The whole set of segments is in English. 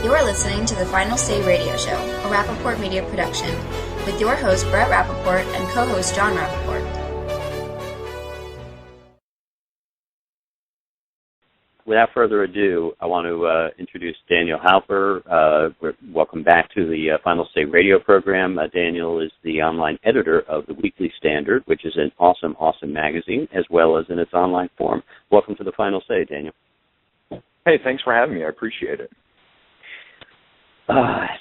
You are listening to the Final Say Radio Show, a Rappaport media production, with your host Brett Rappaport and co-host John Rappaport. Without further ado, I want to introduce Daniel Halper. Welcome back to the Final Say radio program. Daniel is the online editor of the Weekly Standard, which is an awesome magazine, as well as in its online form. Welcome to the Final Say, Daniel. Hey, thanks for having me. I appreciate it.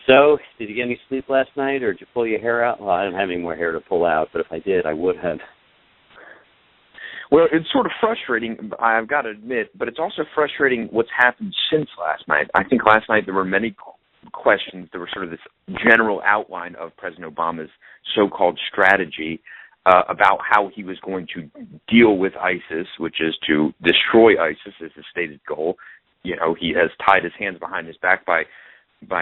So, did you get any sleep last night, or did you pull your hair out? Well, I don't have any more hair to pull out, but if I did, I would have. Well, it's sort of frustrating, I've got to admit, but it's also frustrating what's happened since last night. I think last night there were many questions. There was sort of this general outline of President Obama's so-called strategy about how he was going to deal with ISIS, which is to destroy ISIS as his stated goal. You know, he has tied his hands behind his back by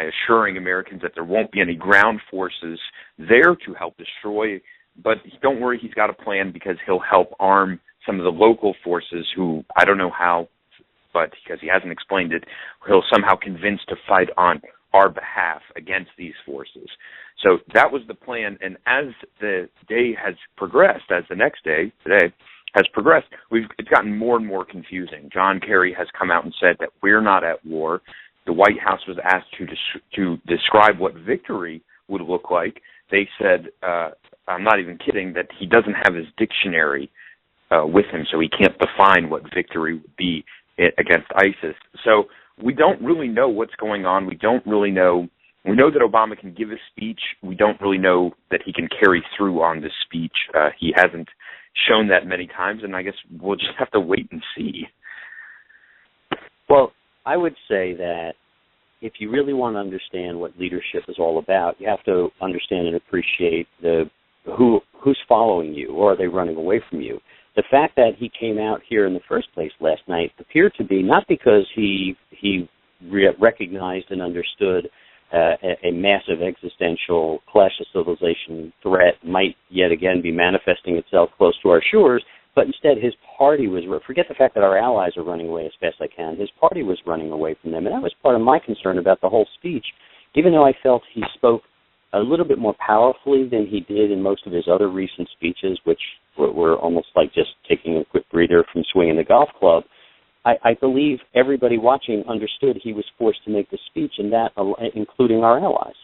assuring Americans that there won't be any ground forces there to help destroy. But don't worry, he's got a plan because he'll help arm some of the local forces who, I don't know how, but because he hasn't explained it, he'll somehow convince to fight on our behalf against these forces. So that was the plan, and as the day has progressed, as the next day, today, has progressed, it's gotten more and more confusing. John Kerry has come out and said that we're not at war. The White House was asked to describe what victory would look like. They said, I'm not even kidding, that he doesn't have his dictionary with him, so he can't define what victory would be against ISIS. So we don't really know what's going on. We don't really know. We know that Obama can give a speech. We don't really know that he can carry through on this speech. He hasn't shown that many times, and I guess we'll just have to wait and see. Well, I would say that if you really want to understand what leadership is all about, you have to understand and appreciate who's following you, or are they running away from you. The fact that he came out here in the first place last night appeared to be not because he recognized and understood a massive existential clash of civilization threat might yet again be manifesting itself close to our shores, but instead his party was, forget the fact that our allies are running away as fast as I can, his party was running away from them, and that was part of my concern about the whole speech. Even though I felt he spoke a little bit more powerfully than he did in most of his other recent speeches, which were almost like just taking a quick breather from swinging the golf club, I believe everybody watching understood he was forced to make the speech, and that including our allies.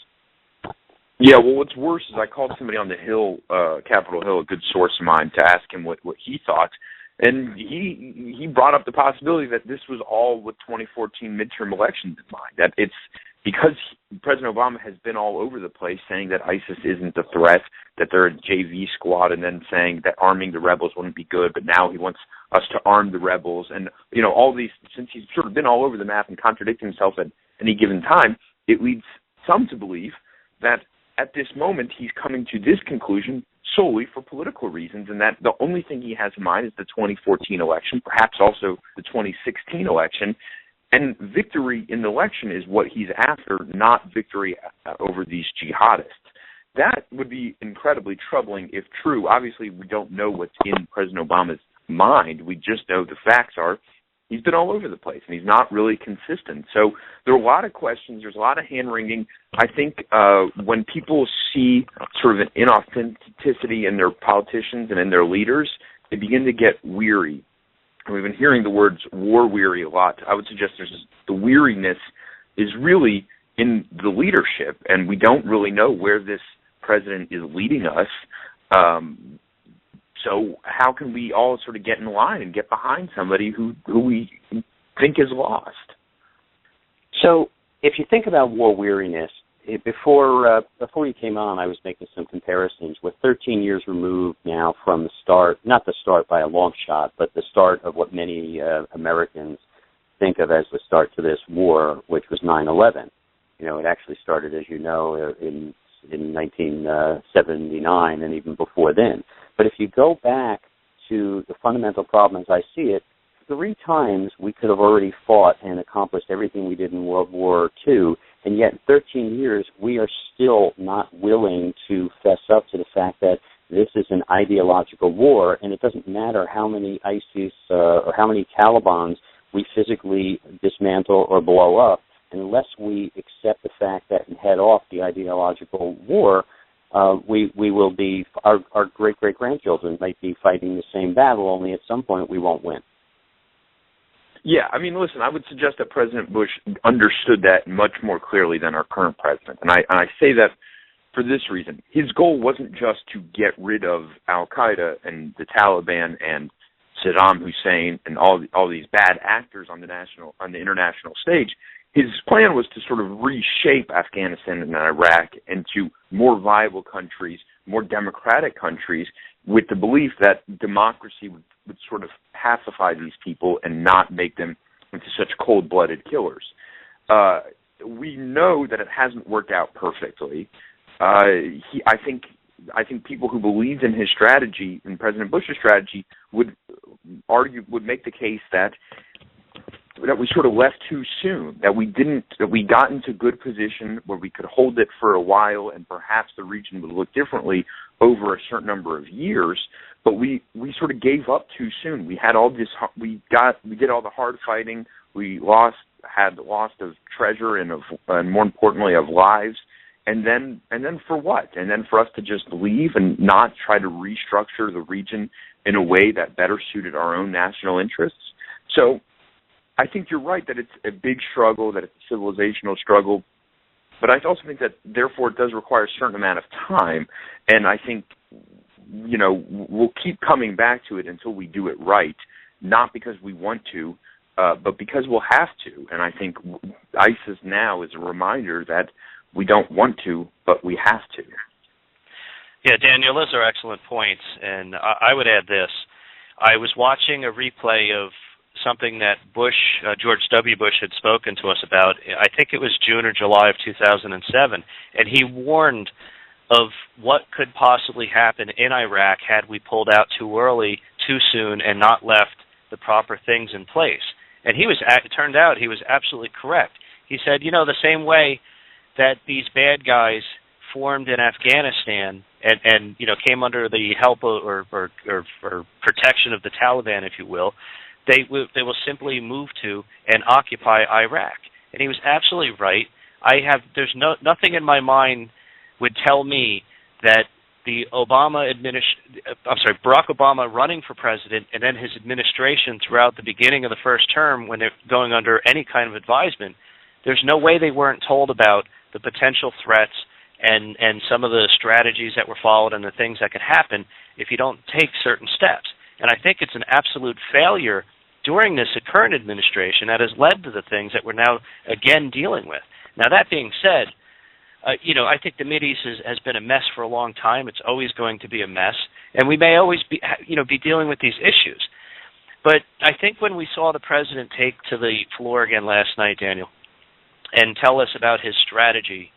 Yeah, well, what's worse is I called somebody on the Hill, Capitol Hill, a good source of mine, to ask him what he thought, and he brought up the possibility that this was all with 2014 midterm elections in mind, that it's because President Obama has been all over the place saying that ISIS isn't a threat, that they're a JV squad, and then saying that arming the rebels wouldn't be good, but now he wants us to arm the rebels. And, you know, all these, since he's sort of been all over the map and contradicting himself at any given time, it leads some to believe that at this moment he's coming to this conclusion solely for political reasons, and that the only thing he has in mind is the 2014 election, perhaps also the 2016 election. And victory in the election is what he's after, not victory over these jihadists. That would be incredibly troubling if true. Obviously, we don't know what's in President Obama's mind. We just know the facts are he's been all over the place, and he's not really consistent. So there are a lot of questions. There's a lot of hand-wringing. I think when people see sort of an inauthenticity in their politicians and in their leaders, they begin to get weary. And we've been hearing the words war-weary a lot. I would suggest the weariness is really in the leadership, and we don't really know where this president is leading us. So how can we all sort of get in line and get behind somebody who we think is lost? So if you think about war weariness, before you came on, I was making some comparisons. We're 13 years removed now from the start, not the start by a long shot, but the start of what many Americans think of as the start to this war, which was 9/11. You know, it actually started, as you know, in 1979 and even before then. But if you go back to the fundamental problem as I see it, 3 times we could have already fought and accomplished everything we did in World War II, and yet in 13 years we are still not willing to fess up to the fact that this is an ideological war, and it doesn't matter how many ISIS or how many Talibans we physically dismantle or blow up. unless we accept the fact that and head off the ideological war, we will be, our great-great-grandchildren might be fighting the same battle, only at some point we won't win. Yeah, I mean, listen, I would suggest that President Bush understood that much more clearly than our current president. And I say that for this reason. His goal wasn't just to get rid of al-Qaeda and the Taliban and Saddam Hussein and all these bad actors on the international stage. His plan was to sort of reshape Afghanistan and Iraq into more viable countries, more democratic countries, with the belief that democracy would sort of pacify these people and not make them into such cold-blooded killers. We know that it hasn't worked out perfectly. I think people who believed in his strategy, in President Bush's strategy, would make the case that we sort of left too soon, that we got into good position where we could hold it for a while, and perhaps the region would look differently over a certain number of years. But we sort of gave up too soon. We had all this. We did all the hard fighting. We had lost of treasure and more importantly of lives. And then for what? And then for us to just leave and not try to restructure the region in a way that better suited our own national interests. So I think you're right that it's a big struggle, that it's a civilizational struggle. But I also think that, therefore, it does require a certain amount of time. And I think, we'll keep coming back to it until we do it right, not because we want to, but because we'll have to. And I think ISIS now is a reminder that we don't want to, but we have to. Yeah, Daniel, those are excellent points. And I would add this. I was watching a replay of something that George W. Bush had spoken to us about. I think it was June or July of 2007, and he warned of what could possibly happen in Iraq had we pulled out too early, too soon, and not left the proper things in place. And it turned out he was absolutely correct. He said, the same way that these bad guys formed in Afghanistan and came under the help or protection of the Taliban, if you will, they will simply move to and occupy Iraq. And he was absolutely right. There's nothing in my mind would tell me that the Barack Obama running for president and then his administration throughout the beginning of the first term when they're going under any kind of advisement, there's no way they weren't told about the potential threats and some of the strategies that were followed and the things that could happen if you don't take certain steps. And I think it's an absolute failure during this current administration that has led to the things that we're now again dealing with. Now, that being said, I think the Mideast has been a mess for a long time. It's always going to be a mess, and we may always be dealing with these issues. But I think when we saw the president take to the floor again last night, Daniel, and tell us about his strategy,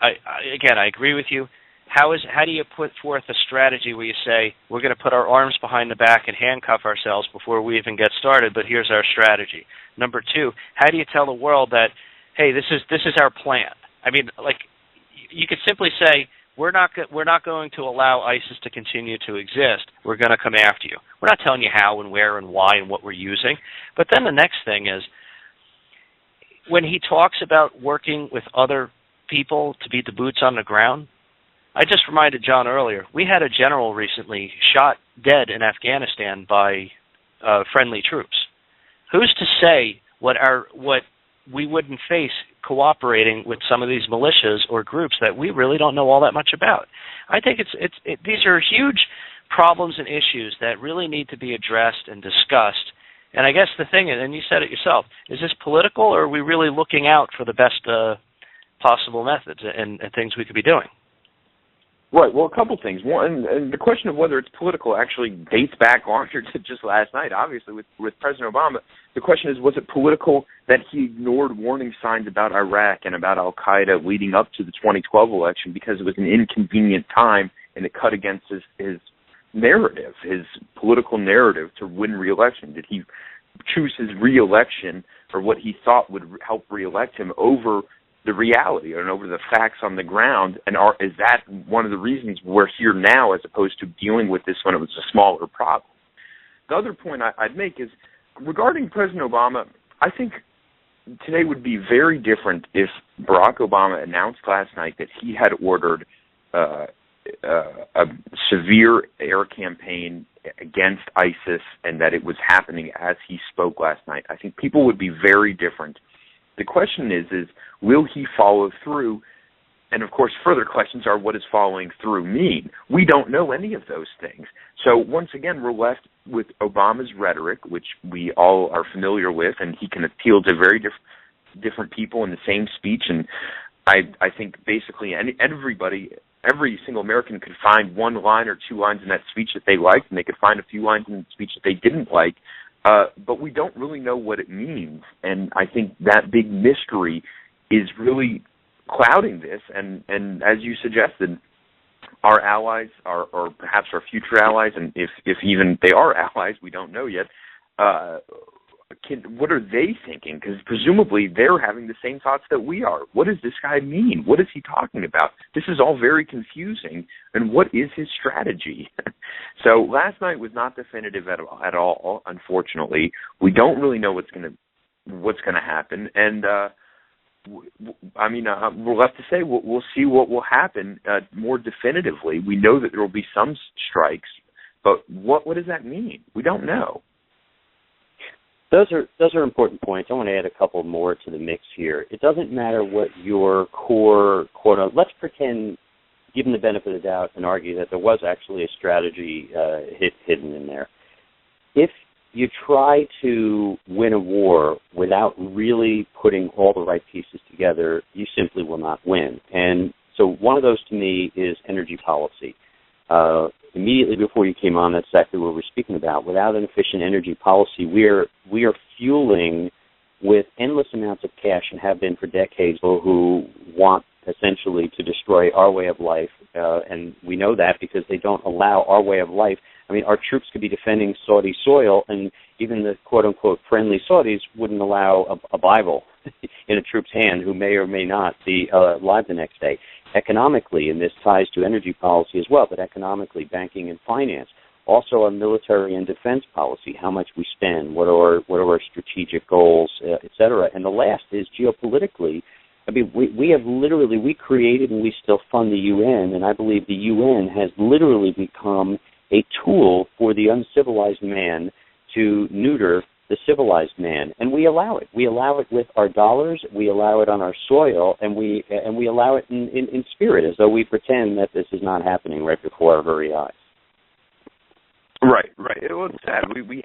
I agree with you. How do you put forth a strategy where you say, we're going to put our arms behind the back and handcuff ourselves before we even get started, but here's our strategy? Number two, how do you tell the world that, hey, this is our plan? I mean, you could simply say, we're not going to allow ISIS to continue to exist. We're going to come after you. We're not telling you how and where and why and what we're using. But then the next thing is, when he talks about working with other people to be the boots on the ground, I just reminded John earlier, we had a general recently shot dead in Afghanistan by friendly troops. Who's to say what we wouldn't face cooperating with some of these militias or groups that we really don't know all that much about? I think these are huge problems and issues that really need to be addressed and discussed. And I guess the thing is, and you said it yourself, is this political, or are we really looking out for the best possible methods and things we could be doing? Right. Well, a couple things. One, and the question of whether it's political actually dates back longer to just last night. Obviously, with President Obama, the question is, was it political that he ignored warning signs about Iraq and about al-Qaeda leading up to the 2012 election because it was an inconvenient time and it cut against his narrative, his political narrative to win re-election? Did he choose his re-election or what he thought would help re-elect him over the reality and over the facts on the ground? And is that one of the reasons we're here now as opposed to dealing with this when it was a smaller problem? The other point I'd make is regarding President Obama, I think today would be very different if Barack Obama announced last night that he had ordered a severe air campaign against ISIS and that it was happening as he spoke last night. I think people would be very different. The question is will he follow through? And, of course, further questions are, what does following through mean? We don't know any of those things. So, once again, we're left with Obama's rhetoric, which we all are familiar with, and he can appeal to very different people in the same speech. And I think basically every single American could find one line or two lines in that speech that they liked, and they could find a few lines in the speech that they didn't like. But we don't really know what it means. And I think that big mystery is really clouding this, and as you suggested, our allies, or perhaps our future allies, and if even they are allies, we don't know yet, what are they thinking? Because presumably they're having the same thoughts that we are. What does this guy mean? What is he talking about? This is all very confusing, and what is his strategy? So last night was not definitive at all, unfortunately. We don't really know what's going to happen, and we'll have to say we'll see what will happen more definitively. We know that there will be some strikes, but what does that mean? We don't know. Those are important points. I want to add a couple more to the mix here. It doesn't matter what your core quote. Let's pretend, given the benefit of the doubt, and argue that there was actually a strategy hidden in there. If you try to win a war without really putting all the right pieces together, you simply will not win. And so one of those to me is energy policy. Immediately before you came on, that's exactly what we're speaking about. Without an efficient energy policy, we are fueling with endless amounts of cash, and have been for decades, who want essentially to destroy our way of life. And we know that because they don't allow our way of life. I mean, our troops could be defending Saudi soil, and even the quote-unquote friendly Saudis wouldn't allow a Bible in a troop's hand who may or may not be alive the next day. Economically, and this ties to energy policy as well, but economically, banking and finance. Also, our military and defense policy, how much we spend, what are our strategic goals, et cetera. And the last is geopolitically. I mean, we created and we still fund the UN, and I believe the UN has literally become a tool for the uncivilized man to neuter the civilized man, and we allow it. We allow it with our dollars, we allow it on our soil, and we allow it in spirit, as though we pretend that this is not happening right before our very eyes. Right. Well, it's sad. We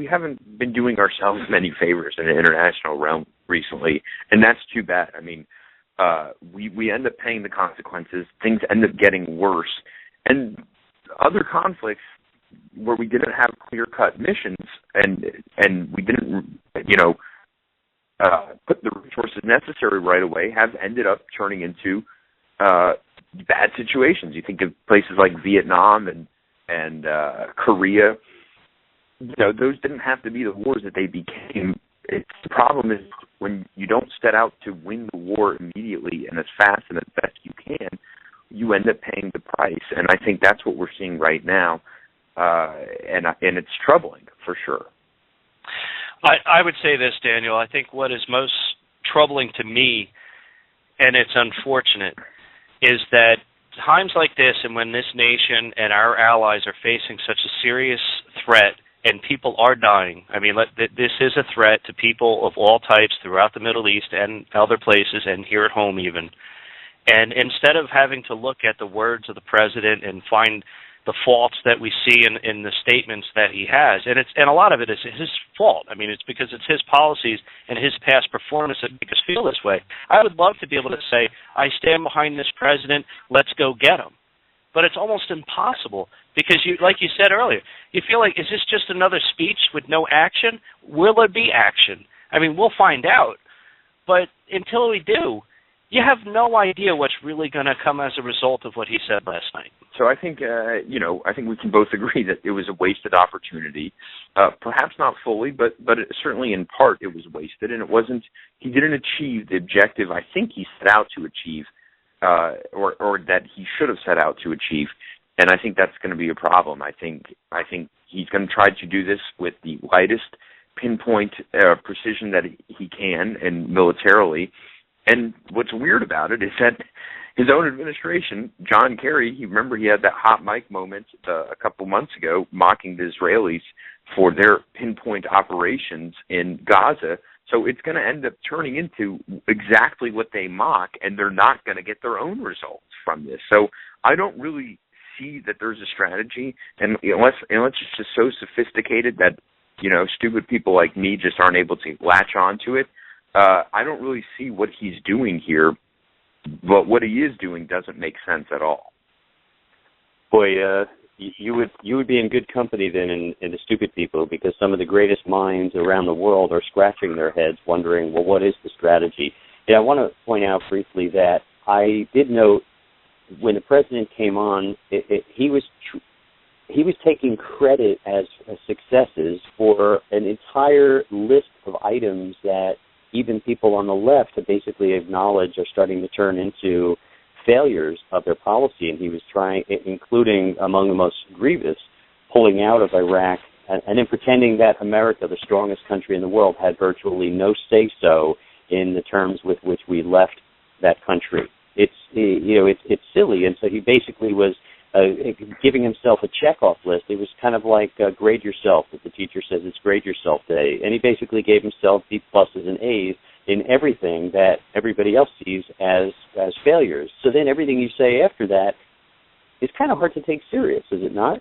haven't been doing ourselves many favors in the international realm recently, and that's too bad. I mean, we end up paying the consequences. Things end up getting worse, and other conflicts where we didn't have clear-cut missions and we didn't, put the resources necessary right away have ended up turning into bad situations. You think of places like Vietnam and Korea. Those didn't have to be the wars that they became. The problem is when you don't set out to win the war immediately and as fast and as best you can, you end up paying the price. And I think that's what we're seeing right now. And it's troubling, for sure. I would say this, Daniel. I think what is most troubling to me, and it's unfortunate, is that times like this, and when this nation and our allies are facing such a serious threat and people are dying, I mean, this is a threat to people of all types throughout the Middle East and other places and here at home even. And instead of having to look at the words of the president and find the faults that we see in the statements that he has, and a lot of it is his fault. I mean, it's because it's his policies and his past performance that make us feel this way. I would love to be able to say, I stand behind this president, let's go get him. But it's almost impossible because, like you said earlier, you feel like, is this just another speech with no action? Will there be action? I mean, we'll find out. But until we do, you have no idea what's really going to come as a result of what he said last night. So I think, I think we can both agree that it was a wasted opportunity. Perhaps not fully, but certainly in part it was wasted, and he didn't achieve the objective I think he set out to achieve, or that he should have set out to achieve. And I think that's going to be a problem. I think he's going to try to do this with the lightest pinpoint precision that he can, and militarily. And what's weird about it is that his own administration, John Kerry, you remember he had that hot mic moment a couple months ago mocking the Israelis for their pinpoint operations in Gaza. So it's going to end up turning into exactly what they mock, and they're not going to get their own results from this. So I don't really see that there's a strategy, and unless it's just so sophisticated that, stupid people like me just aren't able to latch onto it, I don't really see what he's doing here. But what he is doing doesn't make sense at all. Boy, you would be in good company then in the stupid people, because some of the greatest minds around the world are scratching their heads wondering, well, what is the strategy? I want to point out briefly that I did note when the president came on, he was taking credit as successes for an entire list of items that even people on the left have basically acknowledged are starting to turn into failures of their policy. And he was trying, including among the most grievous, pulling out of Iraq and then pretending that America, the strongest country in the world, had virtually no say-so in the terms with which we left that country. It's silly. And so he basically was giving himself a check-off list. It was kind of like grade yourself. If the teacher says it's grade yourself day. And he basically gave himself B pluses and A's in everything that everybody else sees as failures. So then everything you say after that is kind of hard to take serious, is it not?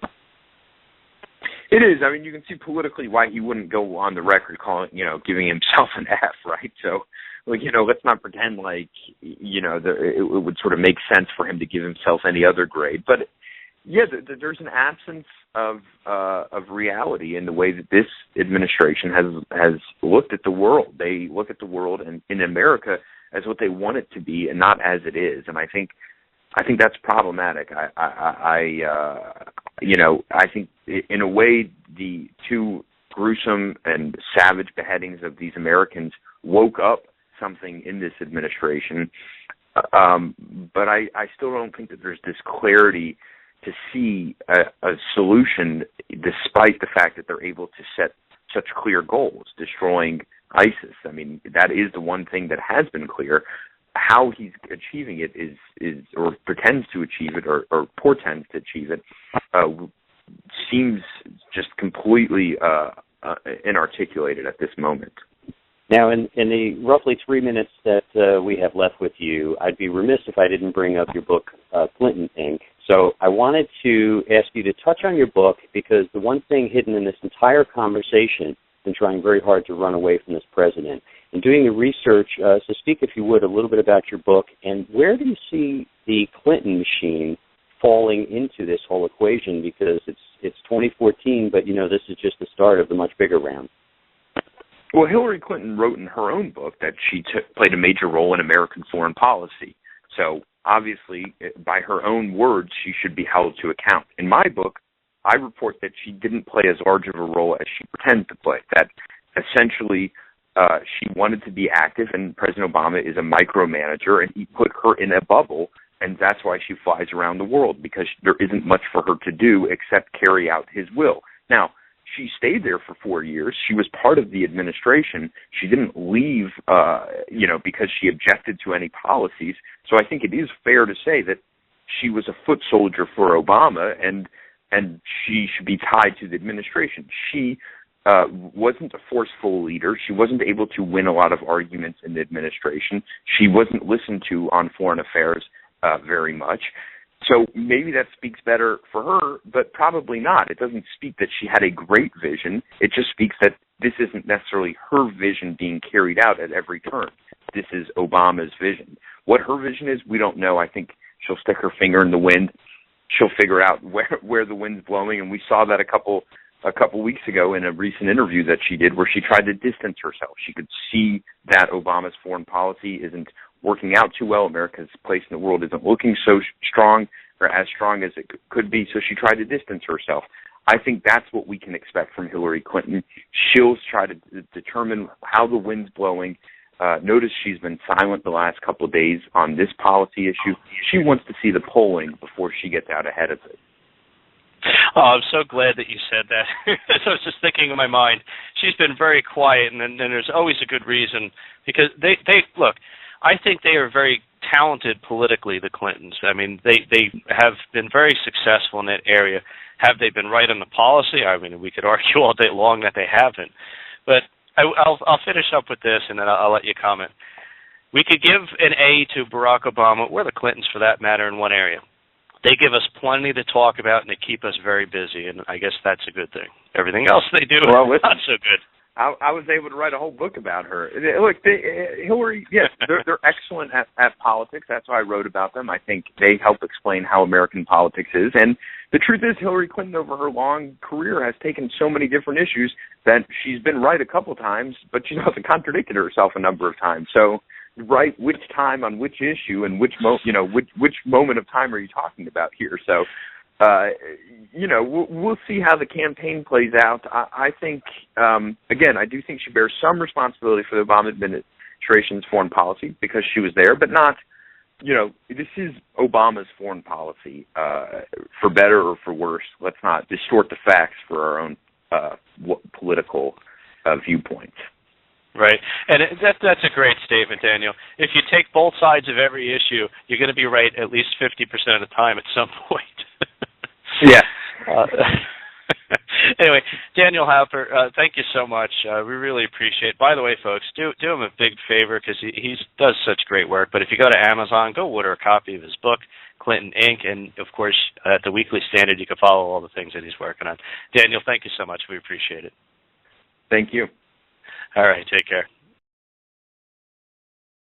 It is. I mean, you can see politically why he wouldn't go on the record calling, giving himself an F, right? So, let's not pretend like, it would sort of make sense for him to give himself any other grade. But yeah, there's an absence of reality in the way that this administration has looked at the world. They look at the world in America as what they want it to be, and not as it is. And I think that's problematic. I think in a way the two gruesome and savage beheadings of these Americans woke up something in this administration. But I still don't think that there's this clarity to see a solution, despite the fact that they're able to set such clear goals, destroying ISIS. I mean, that is the one thing that has been clear. How he's achieving it is or pretends to achieve it or portends to achieve it seems just completely inarticulated at this moment. Now, in the roughly 3 minutes that we have left with you, I'd be remiss if I didn't bring up your book, Clinton Inc. So I wanted to ask you to touch on your book, because the one thing hidden in this entire conversation has been trying very hard to run away from this president. And doing the research, so speak, if you would, a little bit about your book, and where do you see the Clinton machine falling into this whole equation? Because it's 2014, but, this is just the start of the much bigger round. Well, Hillary Clinton wrote in her own book that she played a major role in American foreign policy. So, obviously, by her own words, she should be held to account. In my book, I report that she didn't play as large of a role as she pretended to play, that essentially she wanted to be active, and President Obama is a micromanager, and he put her in a bubble, and that's why she flies around the world, because there isn't much for her to do except carry out his will. Now, she stayed there for 4 years. She was part of the administration. She didn't leave, because she objected to any policies. So I think it is fair to say that she was a foot soldier for Obama, and she should be tied to the administration. She wasn't a forceful leader. She wasn't able to win a lot of arguments in the administration. She wasn't listened to on foreign affairs very much. So maybe that speaks better for her, but probably not. It doesn't speak that she had a great vision. It just speaks that this isn't necessarily her vision being carried out at every turn. This is Obama's vision. What her vision is, we don't know. I think she'll stick her finger in the wind. She'll figure out where the wind's blowing, and we saw that a couple weeks ago in a recent interview that she did, where she tried to distance herself. She could see that Obama's foreign policy isn't working out too well. America's place in the world isn't looking so strong, or as strong as it could be, so she tried to distance herself. I think that's what we can expect from Hillary Clinton. She'll try to determine how the wind's blowing. Notice she's been silent the last couple of days on this policy issue. She wants to see the polling before she gets out ahead of it. Oh, I'm so glad that you said that. I was just thinking in my mind, she's been very quiet, and there's always a good reason, because they look, I think they are very talented politically, the Clintons. I mean, they have been very successful in that area. Have they been right on the policy? I mean, we could argue all day long that they haven't. But I'll finish up with this, and then I'll let you comment. We could give an A to Barack Obama, or the Clintons for that matter, in one area. They give us plenty to talk about, and they keep us very busy, and I guess that's a good thing. Everything else they do is not so good. I was able to write a whole book about her. Look, Hillary, yes, they're excellent at politics. That's why I wrote about them. I think they help explain how American politics is. And the truth is, Hillary Clinton, over her long career, has taken so many different issues that she's been right a couple times, but she's also contradicted herself a number of times. So, right, which time on which issue and which moment of time are you talking about here? So, we'll see how the campaign plays out. I think, again, I do think she bears some responsibility for the Obama administration's foreign policy because she was there, but not, this is Obama's foreign policy, for better or for worse. Let's not distort the facts for our own political viewpoints. Right, and that's a great statement, Daniel. If you take both sides of every issue, you're going to be right at least 50% of the time at some point. Yeah. Anyway, Daniel Halper, thank you so much. We really appreciate it. By the way, folks, do him a big favor because he does such great work. But if you go to Amazon, go order a copy of his book, Clinton Inc., and, of course, at the Weekly Standard, you can follow all the things that he's working on. Daniel, thank you so much. We appreciate it. Thank you. All right, take care.